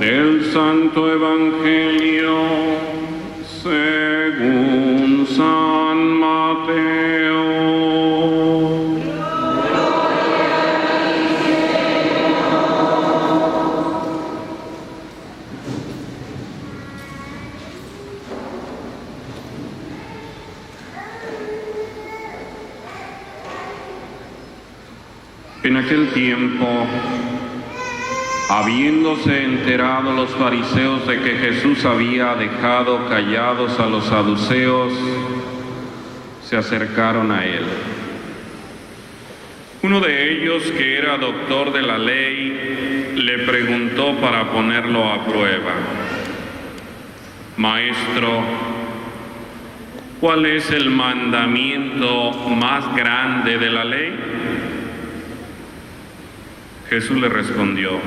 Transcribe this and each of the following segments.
Del Santo Evangelio según San Mateo. En aquel tiempo, habiéndose enterado los fariseos de que Jesús había dejado callados a los saduceos, se acercaron a él. Uno de ellos, que era doctor de la ley, le preguntó para ponerlo a prueba: Maestro, ¿cuál es el mandamiento más grande de la ley? Jesús le respondió: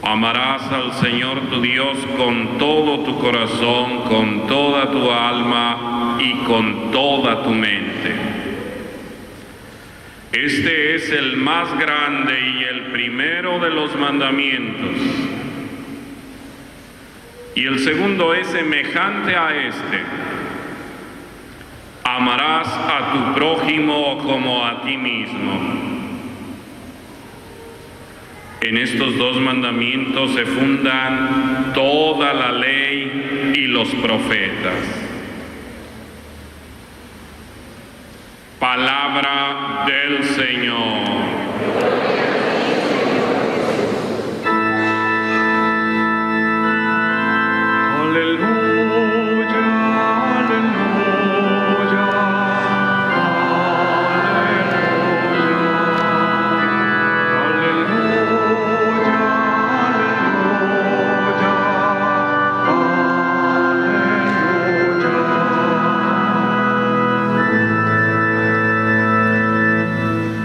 amarás al Señor tu Dios con todo tu corazón, con toda tu alma y con toda tu mente. Este es el más grande y el primero de los mandamientos. Y el segundo es semejante a este: amarás a tu prójimo como a ti mismo. En estos dos mandamientos se fundan toda la ley y los profetas. Palabra del Señor.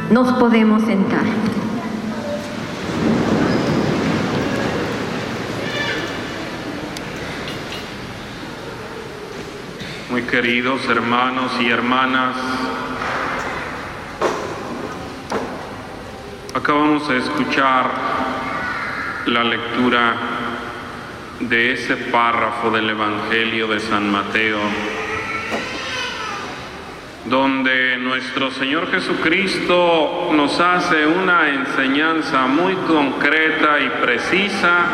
Nos podemos sentar. Muy queridos hermanos y hermanas, acabamos de escuchar la lectura de ese párrafo del Evangelio de San Mateo, donde nuestro Señor Jesucristo nos hace una enseñanza muy concreta y precisa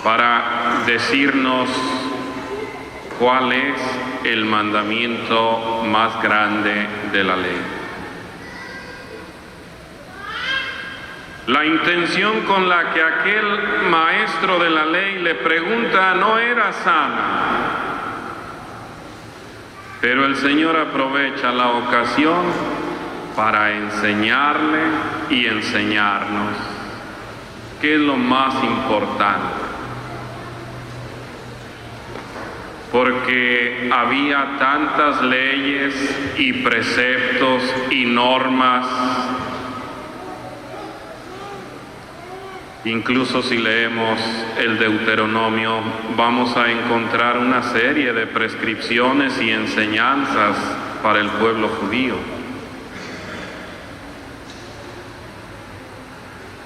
para decirnos cuál es el mandamiento más grande de la ley. La intención con la que aquel maestro de la ley le pregunta no era sana, pero el Señor aprovecha la ocasión para enseñarle y enseñarnos qué es lo más importante. Porque había tantas leyes y preceptos y normas. Incluso si leemos el Deuteronomio, vamos a encontrar una serie de prescripciones y enseñanzas para el pueblo judío.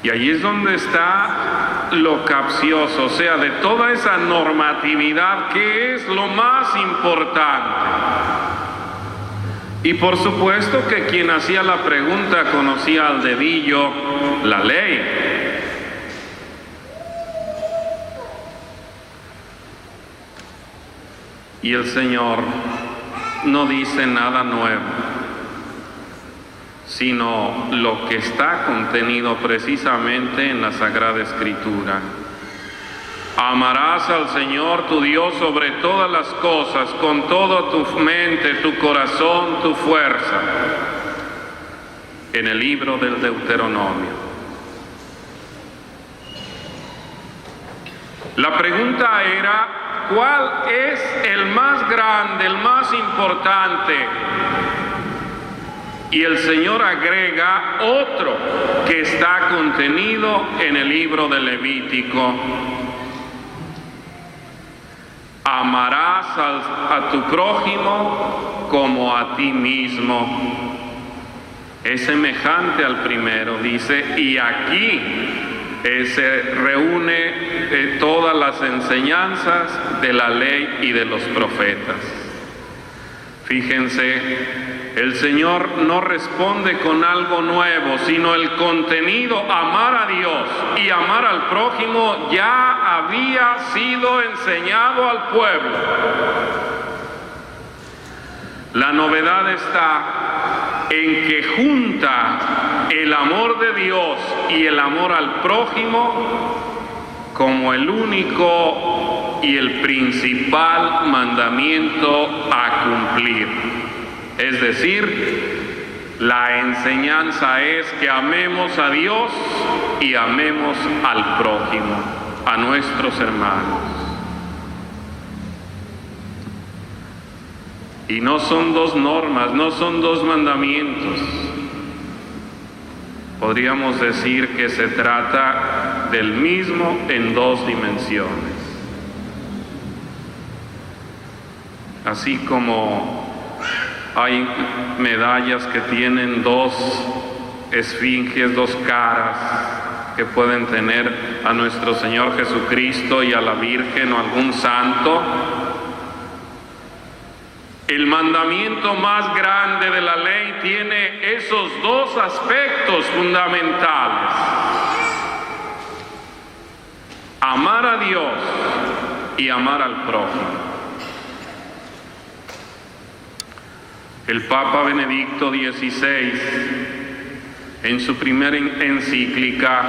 Y allí es donde está lo capcioso, o sea, de toda esa normatividad, ¿qué es lo más importante? Y por supuesto que quien hacía la pregunta conocía al dedillo la ley. Y el Señor no dice nada nuevo, sino lo que está contenido precisamente en la Sagrada Escritura. Amarás al Señor tu Dios sobre todas las cosas, con toda tu mente, tu corazón, tu fuerza. En el libro del Deuteronomio. La pregunta era: ¿cuál es el más grande, el más importante? Y el Señor agrega otro que está contenido en el libro de Levítico. Amarás a tu prójimo como a ti mismo. Es semejante al primero, dice, y aquí se reúne todas las enseñanzas de la ley y de los profetas. Fíjense, el Señor no responde con algo nuevo, sino el contenido, amar a Dios y amar al prójimo, ya había sido enseñado al pueblo. La novedad está en que junta el amor de Dios y el amor al prójimo como el único y el principal mandamiento a cumplir. Es decir, la enseñanza es que amemos a Dios y amemos al prójimo, a nuestros hermanos. Y no son dos normas, no son dos mandamientos. Podríamos decir que se trata del mismo en dos dimensiones. Así como hay medallas que tienen dos esfinges, dos caras, que pueden tener a nuestro Señor Jesucristo y a la Virgen o algún santo, el mandamiento más grande de la ley tiene esos dos aspectos fundamentales: amar a Dios y amar al prójimo. El Papa Benedicto XVI, en su primera encíclica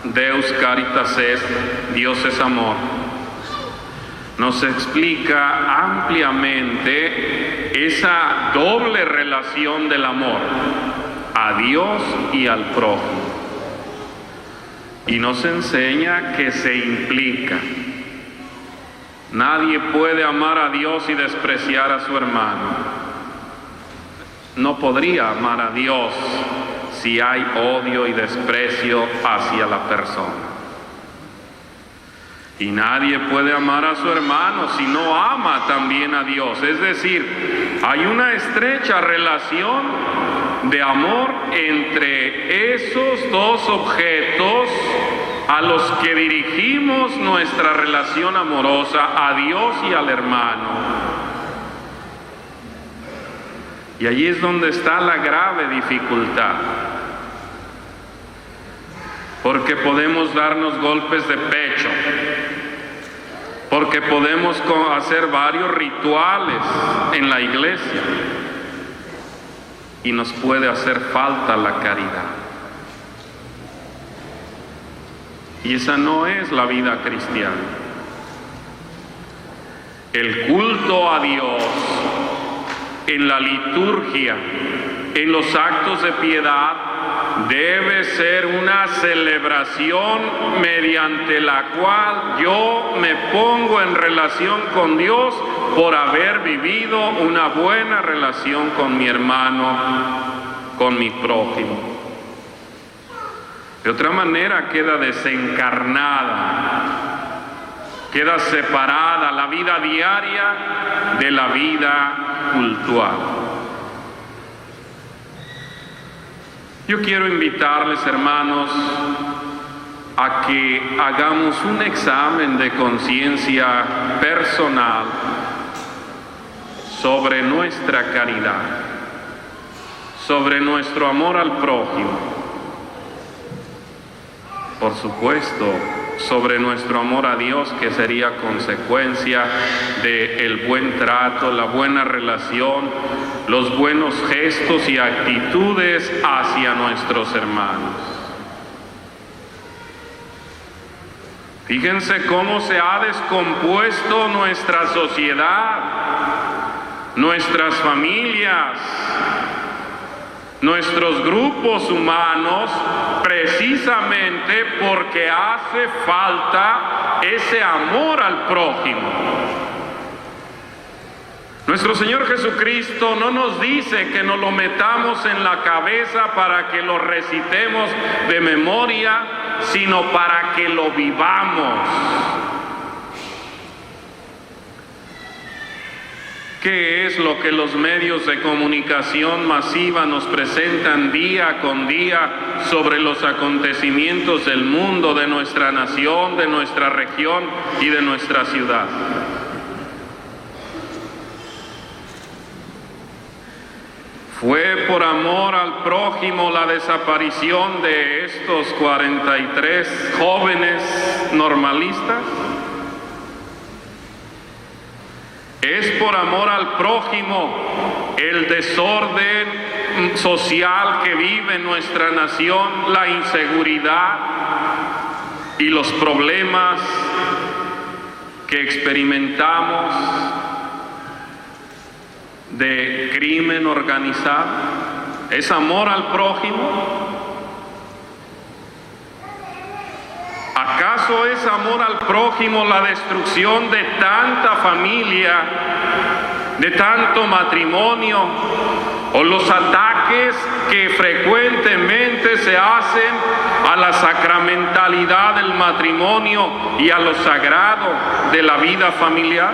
Deus Caritas Est, Dios es amor, nos explica ampliamente esa doble relación del amor a Dios y al prójimo. Y nos enseña que se implica. Nadie puede amar a Dios y despreciar a su hermano. No podría amar a Dios si hay odio y desprecio hacia la persona. Y nadie puede amar a su hermano si no ama también a Dios. Es decir, hay una estrecha relación de amor entre esos dos objetos a los que dirigimos nuestra relación amorosa, a Dios y al hermano. Y allí es donde está la grave dificultad. Porque podemos darnos golpes de pecho, porque podemos hacer varios rituales en la iglesia y nos puede hacer falta la caridad. Y esa no es la vida cristiana. El culto a Dios en la liturgia, en los actos de piedad, debe ser una celebración mediante la cual yo me pongo en relación con Dios por haber vivido una buena relación con mi hermano, con mi prójimo. De otra manera queda desencarnada, queda separada la vida diaria de la vida cultual. Yo quiero invitarles, hermanos, a que hagamos un examen de conciencia personal sobre nuestra caridad, sobre nuestro amor al prójimo, por supuesto, sobre nuestro amor a Dios, que sería consecuencia del buen trato, la buena relación, los buenos gestos y actitudes hacia nuestros hermanos. Fíjense cómo se ha descompuesto nuestra sociedad, nuestras familias, nuestros grupos humanos, precisamente porque hace falta ese amor al prójimo. Nuestro Señor Jesucristo no nos dice que nos lo metamos en la cabeza para que lo recitemos de memoria, sino para que lo vivamos. ¿Qué es lo que los medios de comunicación masiva nos presentan día con día sobre los acontecimientos del mundo, de nuestra nación, de nuestra región y de nuestra ciudad? ¿Fue por amor al prójimo la desaparición de estos 43 jóvenes normalistas? ¿Es por amor al prójimo el desorden social que vive nuestra nación, la inseguridad y los problemas que experimentamos de crimen organizado? ¿Es amor al prójimo? ¿Acaso es amor al prójimo la destrucción de tanta familia, de tanto matrimonio, o los ataques que frecuentemente se hacen a la sacramentalidad del matrimonio y a lo sagrado de la vida familiar?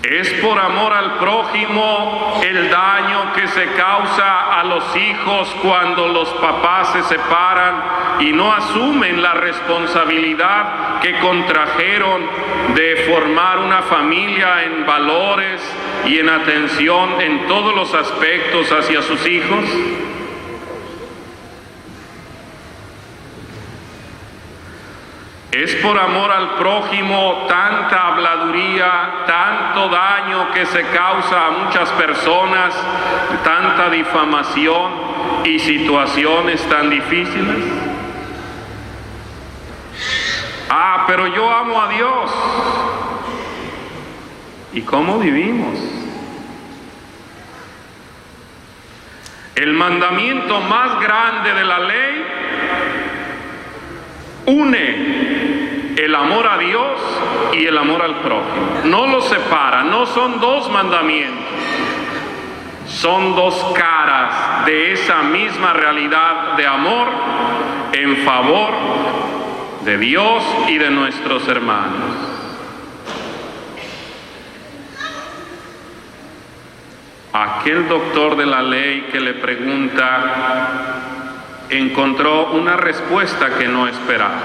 ¿Es por amor al prójimo el daño que se causa a los hijos cuando los papás se separan y no asumen la responsabilidad que contrajeron de formar una familia en valores y en atención en todos los aspectos hacia sus hijos? ¿Es por amor al prójimo tanta habladuría, tanto daño que se causa a muchas personas, tanta difamación y situaciones tan difíciles? Pero yo amo a Dios. ¿Y cómo vivimos? El mandamiento más grande de la ley une el amor a Dios y el amor al prójimo. No los separa, no son dos mandamientos, son dos caras de esa misma realidad de amor en favor de Dios y de nuestros hermanos. Aquel doctor de la ley que le pregunta encontró una respuesta que no esperaba.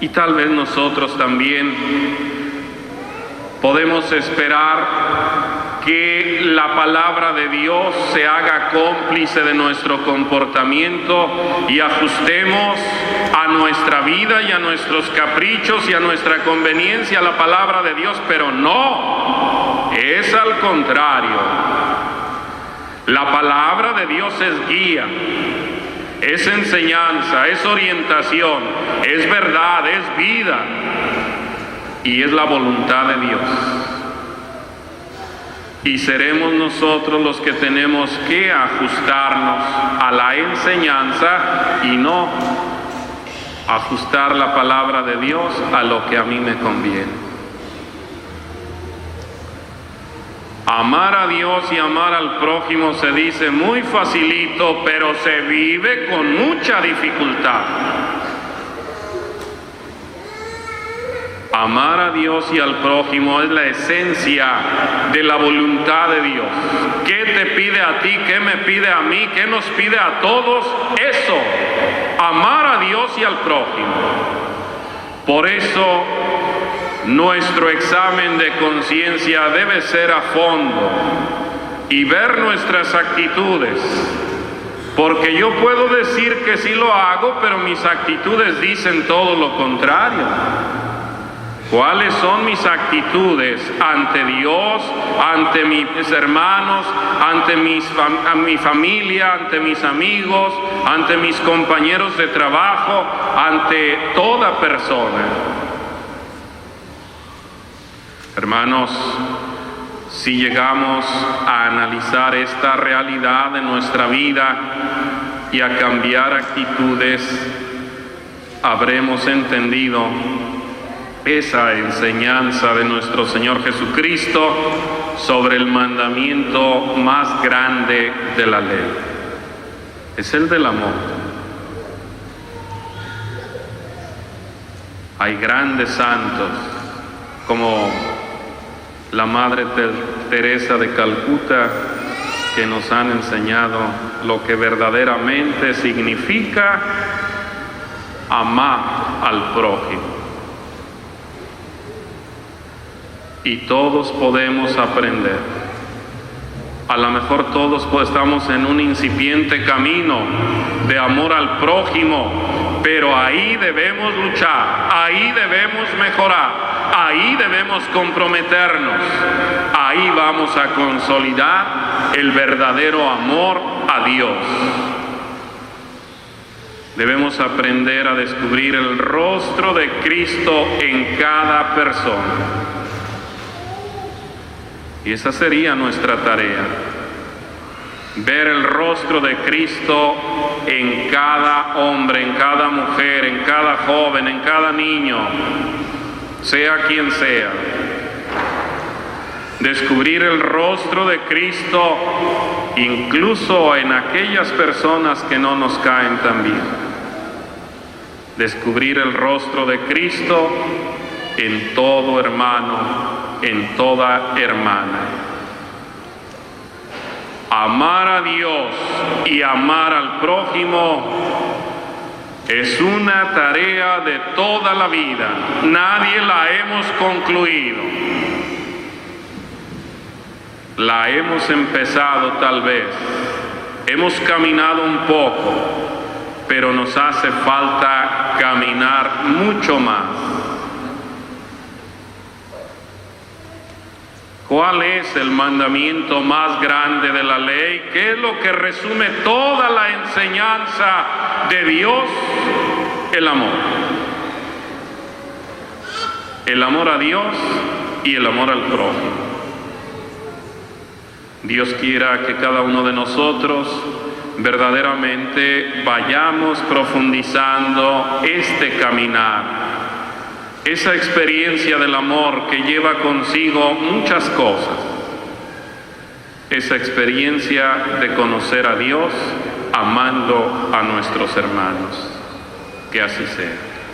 Y tal vez nosotros también podemos esperar que la palabra de Dios se haga cómplice de nuestro comportamiento y ajustemos a nuestra vida y a nuestros caprichos y a nuestra conveniencia la palabra de Dios, pero no, es al contrario. La palabra de Dios es guía, es enseñanza, es orientación, es verdad, es vida y es la voluntad de Dios. Y seremos nosotros los que tenemos que ajustarnos a la enseñanza y no ajustar la palabra de Dios a lo que a mí me conviene. Amar a Dios y amar al prójimo se dice muy facilito, pero se vive con mucha dificultad. Amar a Dios y al prójimo es la esencia de la voluntad de Dios. ¿Qué te pide a ti? ¿Qué me pide a mí? ¿Qué nos pide a todos? Eso, amar a Dios y al prójimo. Por eso, nuestro examen de conciencia debe ser a fondo y ver nuestras actitudes, porque yo puedo decir que sí lo hago, pero mis actitudes dicen todo lo contrario. ¿Cuáles son mis actitudes ante Dios, ante mis hermanos, ante mi familia, ante mis amigos, ante mis compañeros de trabajo, ante toda persona? Hermanos, si llegamos a analizar esta realidad de nuestra vida y a cambiar actitudes, habremos entendido esa enseñanza de nuestro Señor Jesucristo sobre el mandamiento más grande de la ley. Es el del amor. Hay grandes santos como la Madre Teresa de Calcuta que nos han enseñado lo que verdaderamente significa amar al prójimo. Y todos podemos aprender. A lo mejor todos estamos en un incipiente camino de amor al prójimo, pero ahí debemos luchar, ahí debemos mejorar, ahí debemos comprometernos, ahí vamos a consolidar el verdadero amor a Dios. Debemos aprender a descubrir el rostro de Cristo en cada persona. Y esa sería nuestra tarea, ver el rostro de Cristo en cada hombre, en cada mujer, en cada joven, en cada niño, sea quien sea. Descubrir el rostro de Cristo incluso en aquellas personas que no nos caen tan bien. Descubrir el rostro de Cristo en todo hermano, en toda hermana. Amar a Dios y amar al prójimo es una tarea de toda la vida. Nadie la hemos concluido. La hemos empezado tal vez. Hemos caminado un poco, pero nos hace falta caminar mucho más. ¿Cuál es el mandamiento más grande de la ley? ¿Qué es lo que resume toda la enseñanza de Dios? El amor. El amor a Dios y el amor al prójimo. Dios quiera que cada uno de nosotros verdaderamente vayamos profundizando este caminar. Esa experiencia del amor que lleva consigo muchas cosas. Esa experiencia de conocer a Dios amando a nuestros hermanos. Que así sea.